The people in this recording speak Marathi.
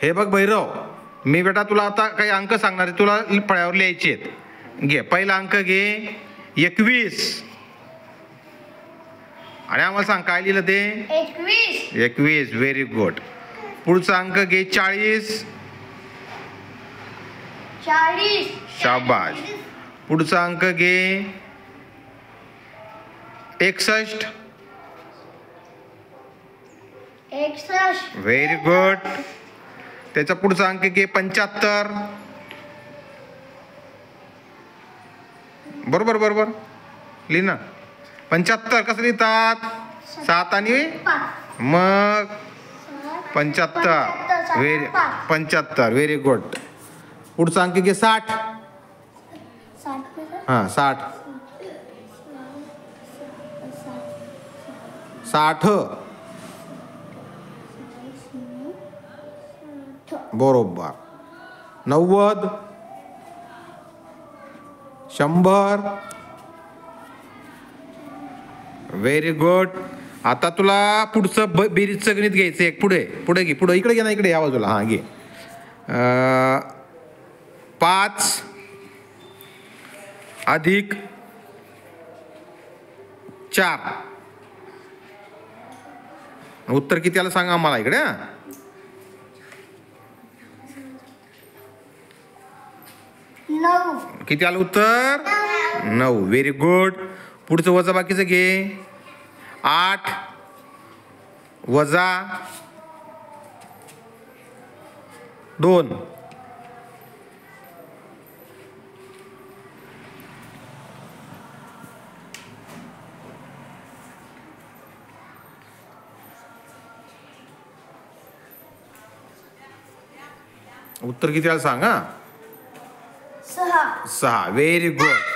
हे बघ भैरव, मी बेटा तुला आता काही अंक सांगणार आहे, तुला फळ्यावर लिहायचे आहेत. घे पहिला अंक घे 21 आणि आम्हाला सांग काय लिहिलं ते 21. Very good. पुढचा अंक घे 40. शाबाश. पुढचा अंक घे 61. Very good. त्याचा पुढचा अंक घे 75. बरोबर बरोबर लिह ना. 75 कसं लिहितात? 7 आणि मग 75. 75. Very good. पुढचा अंक घे 60. हां 60. बरोबर. 90. 100. Very good. आता तुला पुढचं बेरीजचं गणित घ्यायचं एक. पुढे पुढे घे. पुढे इकडे घे ना, इकडे या बाजूला. हां घे. 5 अधिक 4. उत्तर किती आलं सांगा आम्हाला इकडे. किती आलं उत्तर? 9. Very good. पुढचं वजा बाकीचं घे. 8 वजा 2. उत्तर किती आलं सांगा. 6. Very good.